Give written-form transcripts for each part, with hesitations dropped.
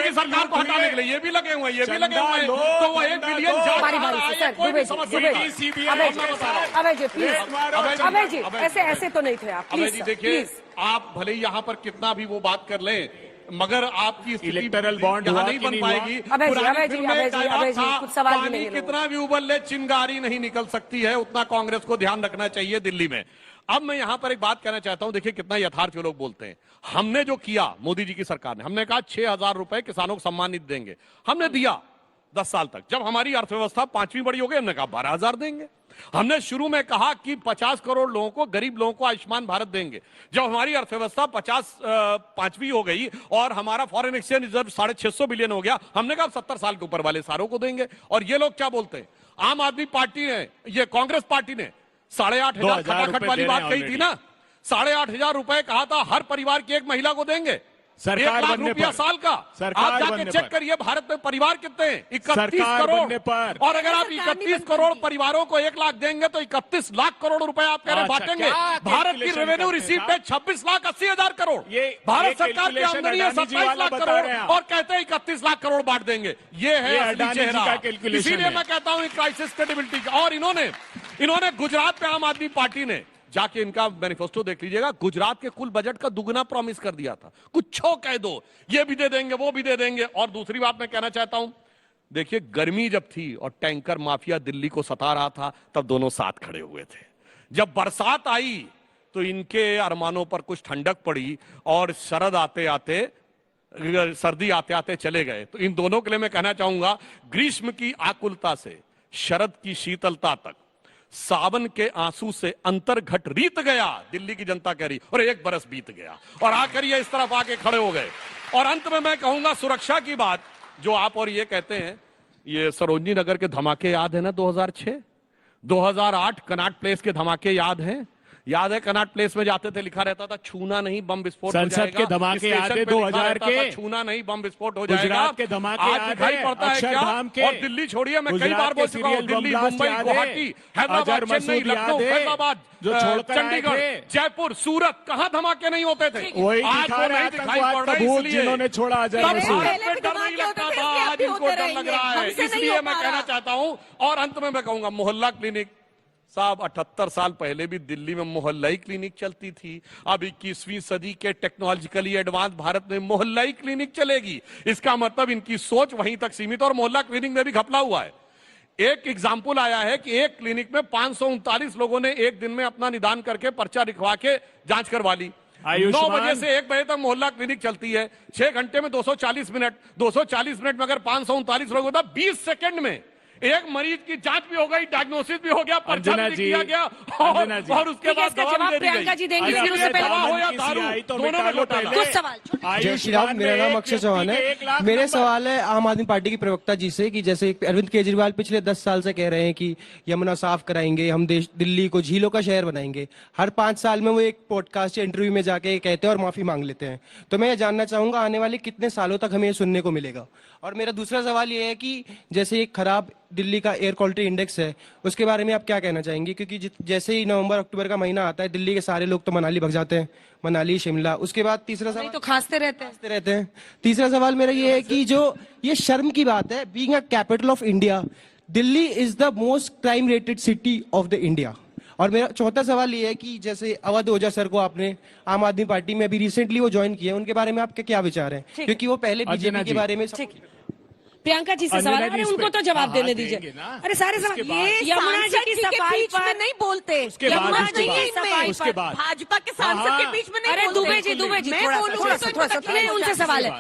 की सरकार को हटाने के लिए ये भी लगे हुए हैं, ये भी लगे हुए हैं, तो वो 1 बिलियन अभय जी ऐसे तो नहीं थे आप। अभय जी देखिए, आप भले ही यहाँ पर कितना भी वो बात कर लें, मगर आपकी इलेक्टोरल बॉन्ड यहाँ नहीं बन पाएगी। कुछ सवाल भी पानी कितना भी उबल ले, चिंगारी नहीं निकल सकती है, उतना कांग्रेस को ध्यान रखना चाहिए दिल्ली में। अब मैं यहां पर एक बात कहना चाहता हूं, देखिए कितना यथार्थ लोग बोलते हैं। हमने जो किया मोदी जी की सरकार ने, हमने कहा 6,000 रुपए किसानों को सम्मानित देंगे, हमने दिया 10 साल तक। जब हमारी अर्थव्यवस्था 5वीं बड़ी हो गई, हमने कहा 12,000 देंगे। हमने शुरू में कहा कि 50 करोड़ लोगों को, गरीब लोगों को आयुष्मान भारत देंगे। जब हमारी अर्थव्यवस्था 5वीं हो गई और हमारा फॉरेन एक्सचेंज रिजर्व 650 बिलियन हो गया, हमने कहा 70 साल के ऊपर वाले सारों को देंगे। और ये लोग क्या बोलते हैं, आम आदमी पार्टी ने, ये कांग्रेस पार्टी ने 8,500 खटाखट वाली बात कही थी ना, 8,500 रुपए कहा था हर परिवार की एक महिला को देंगे, सरकार 1 लाख रुपया साल का। आप जाके चेक करिए भारत में परिवार कितने हैं, 31 करोड़। और अगर आप 31 करोड़ परिवारों को 1 लाख देंगे तो 31 लाख करोड़ रुपए आप कह रहे बांटेंगे। भारत की रेवेन्यू रिसीप्ट है 26,80,000 करोड़। भारत सरकार की आमदनी है 27 लाख करोड़ और कहते हैं 31 लाख करोड़ बांट देंगे। ये है असली चेहरा। इसीलिए मैं कहता हूं क्राइसिस क्रेडिबिलिटी का। और इन्होंने गुजरात पे आम आदमी पार्टी ने जाके, इनका मैनिफेस्टो देख लीजिएगा, गुजरात के कुल बजट का दुगना प्रॉमिस कर दिया था। कुछ कह दो, ये भी दे देंगे, वो भी दे देंगे। और दूसरी बात मैं कहना चाहता हूं, देखिए गर्मी जब थी और टैंकर माफिया दिल्ली को सता रहा था, तब दोनों साथ खड़े हुए थे। जब बरसात आई तो इनके अरमानों पर कुछ ठंडक पड़ी और सर्दी आते आते चले गए। तो इन दोनों के लिए मैं कहना चाहूंगा, ग्रीष्म की आकुलता से शरद की शीतलता तक, सावन के आंसू से अंतर घट रीत गया, दिल्ली की जनता कह रही, और 1 बरस बीत गया और आकर ये इस तरफ आके खड़े हो गए। और अंत में मैं कहूंगा सुरक्षा की बात, जो आप और ये कहते हैं, ये सरोजनी नगर के धमाके याद है ना 2006, 2008 कनॉट प्लेस के धमाके याद हैं? याद है कनॉट प्लेस में जाते थे, लिखा रहता था छूना नहीं बम विस्फोट हो जाएगा। संसद के धमाके याद है 2000 के, छूना नहीं बम विस्फोट हो जाएगा। गुजरात के धमाके याद दिखाई पड़ता है क्या? और दिल्ली छोड़िए, मैं कई बार बोल चुका हूं, दिल्ली, मुंबई, गुवाहाटी, हैदराबाद, चेन्नई, लखनऊ, फैजाबाद, चंडीगढ़, जयपुर, सूरत, कहां धमाके नहीं होते थे? वही आज वो नहीं दिखाई पड़ रहा है, जिन्होंने छोड़ा डर नहीं लगता था, आज इनको डर लग रहा है। इसलिए मैं कहना चाहता हूं, और अंत में मैं कहूंगा मोहल्ला क्लिनिक साहब, 78 साल पहले भी दिल्ली में मोहल्लाई क्लिनिक चलती थी। अब 21वीं सदी के टेक्नोलॉजिकली एडवांस भारत में मोहल्लाई क्लिनिक चलेगी। इसका मतलब इनकी सोच वहीं तक सीमित, और मोहल्ला क्लिनिक में भी घपला हुआ है। एक एग्जाम्पल आया है कि एक क्लिनिक में 539 लोगों ने एक दिन में अपना निदान करके पर्चा लिखवा के जांच करवा ली। 9 बजे से 1 बजे तक मोहल्ला क्लिनिक चलती है, 6 घंटे में 240 मिनट, 240 मिनट में अगर 539 लोग होता, 20 सेकंड में एक मरीज की जांच भी हो गई, डायग्नोसिस भी हो गया, पर्चा भी किया गया, और उसके बाद दवा भी दे दी गई। जी देंगे, उससे पहले दवा हो या दारू, दोनों में घोटाला। कुछ सवाल। जय श्री राम, मेरा नाम अक्षय चौहान है। मेरे सवाल है आम आदमी पार्टी की प्रवक्ता जी से कि जैसे अरविंद केजरीवाल पिछले 10 साल से कह रहे हैं कि यमुना साफ कराएंगे, हम दिल्ली को झीलों का शहर बनाएंगे। हर 5 साल में वो एक पॉडकास्ट या इंटरव्यू में जाके कहते हैं और माफी मांग लेते हैं। तो मैं ये जानना चाहूंगा आने वाले कितने सालों तक हमें ये सुनने को मिलेगा। और मेरा दूसरा सवाल ये है कि जैसे एक खराब दिल्ली का एयर क्वालिटी इंडेक्स है, उसके बारे में आप क्या कहना चाहेंगे? क्योंकि जैसे ही नवंबर अक्टूबर का महीना आता है, दिल्ली के सारे लोग तो मनाली भग जाते हैं, मनाली, शिमला। उसके बाद तीसरा सवाल, तो खांसते रहते हैं। तीसरा सवाल मेरा ये है कि जो ये शर्म की बात है, being a capital of India, Delhi is the most crime rated city of the India. और मेरा चौथा सवाल ये है कि जैसे अवध ओझा सर को आपने आम आदमी पार्टी में अभी रिसेंटली वो ज्वाइन किया, उनके बारे में आपके क्या विचार हैं? क्योंकि वो पहले बीजेपी के बारे में। प्रियंका जी से सवाल है, उनको तो जवाब देने दीजिए। अरे सारे सवाल, ये यमुना जी की सफाई पर नहीं बोलते, यमुना जी की सफाई पर भाजपा के सांसद के बीच में नहीं। अरे दुबे जी थोड़ा उनसे सवाल है।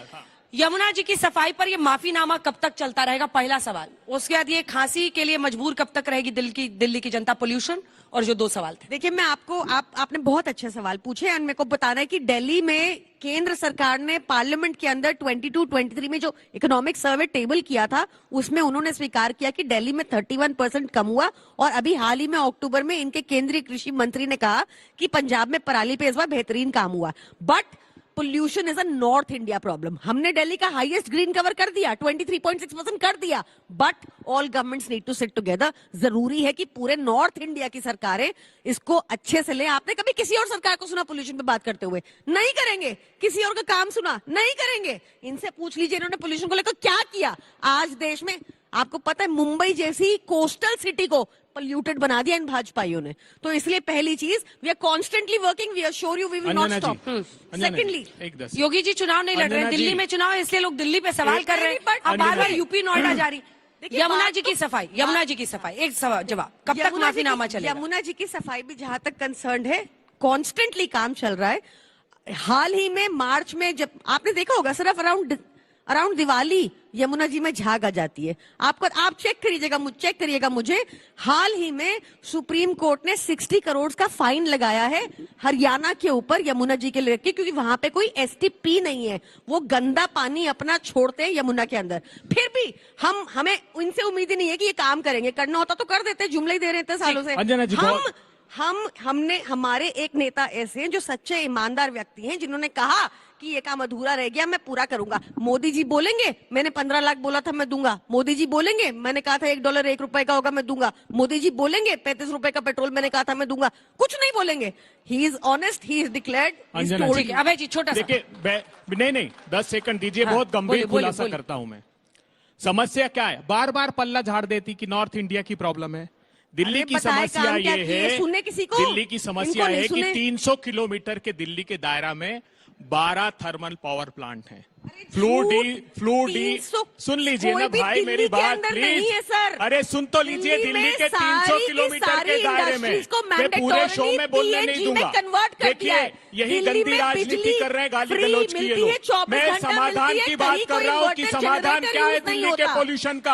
यमुना जी की सफाई पर ये माफीनामा कब तक चलता रहेगा, पहला सवाल। उसके बाद ये खांसी के लिए मजबूर कब तक रहेगी दिल्ली की जनता, पोल्यूशन, और जो 2 सवाल थे। देखिए, मैं आपने बहुत अच्छे सवाल पूछे और मेरे को बताना है कि दिल्ली में केंद्र सरकार ने पार्लियामेंट के अंदर 22-23 में जो इकोनॉमिक सर्वे टेबल किया था, उसमें उन्होंने स्वीकार किया कि दिल्ली में 31% कम हुआ। और अभी हाल ही में अक्टूबर में इनके केंद्रीय कृषि मंत्री ने कहा कि पंजाब में पराली पे इस बार बेहतरीन काम हुआ। But pollution is a north India problem. हमने दिल्ली का हाईएस्ट ग्रीन कवर कर दिया, 23.6% कर दिया, but all governments need to sit together. जरूरी है कि पूरे नॉर्थ इंडिया की सरकारें इसको अच्छे से लें। आपने कभी किसी और सरकार को सुना पोल्यूशन पे बात करते हुए? नहीं करेंगे। किसी और का काम सुना? नहीं करेंगे। इनसे पूछ लीजिए इन्होंने पोल्यूशन को लेकर क्या किया। आज देश में आपको पता है मुंबई जैसी कोस्टल सिटी को पोल्यूटेड बना दिया इन भाजपाइयों ने। तो इसलिए पहली चीज, we are constantly working, we assure you we will not stop. Secondly, Yogi ji चुनाव नहीं लड़ रहे हैं, दिल्ली में चुनाव है, इसलिए लोग दिल्ली पे सवाल कर रहे हैं। अब बार बार यूपी नोएडा जा रही। यमुना जी की सफाई, यमुना जी की सफाई, एक जवाब, कब तक माफीनामा चलेगा? यमुना जी की सफाई भी जहां तक कंसर्न है, कॉन्स्टेंटली काम चल रहा है। हाल ही में मार्च में जब आपने देखा होगा, सिर्फ अराउंड दिवाली यमुना जी में झाग आ जाती है। आप चेक करिएगा मुझे। हाल ही में सुप्रीम कोर्ट ने 60 करोड़ का फाइन लगाया है हरियाणा के ऊपर यमुना जी के लेके, क्योंकि वहां पे कोई एसटीपी नहीं है। वो गंदा पानी अपना छोड़ते हैं यमुना के अंदर। फिर भी हमें इनसे उम्मीद ही नहीं है कि ये काम करेंगे। करना होता तो कर देते, जुमले ही दे रहे थे सालों से। हमने हमारे एक नेता ऐसे हैं जो सच्चे ईमानदार व्यक्ति हैं, जिन्होंने कहा कि ये काम अधूरा रह गया, मैं पूरा करूंगा। मोदी जी बोलेंगे मैंने 15 लाख बोला था मैं दूंगा। मोदी जी बोलेंगे मैंने कहा था $1 1 रुपए का होगा मैं दूंगा। मोदी जी बोलेंगे 35 रुपए का पेट्रोल मैंने कहा था मैं दूंगा। कुछ नहीं बोलेंगे। He is honest, he is declared. Abhay ji छोटा सा देखिए, नहीं 10 सेकंड दीजिए। बहुत गंभीर खुलासा करता हूं मैं। समस्या क्या है? बार बार पल्ला झाड़ देती कि नॉर्थ इंडिया की प्रॉब्लम है। दिल्ली की समस्या ये है, दिल्ली की समस्या है कि 300 किलोमीटर के दिल्ली के दायरा में 12 थर्मल पावर प्लांट हैं। फ्लू डी सुन लीजिए ना भाई मेरी बात प्लीज। अरे सुन तो लीजिए, दिल्ली के 300 किलोमीटर के दायरे में मैं पूरे शो में बोलने नहीं दूंगा। देखिए, यही गंदी राजनीति कर रहे हैं, गाली गलौज की ये लोग। मैं समाधान की बात कर रहा हूँ कि समाधान क्या है दिल्ली के पोल्यूशन का।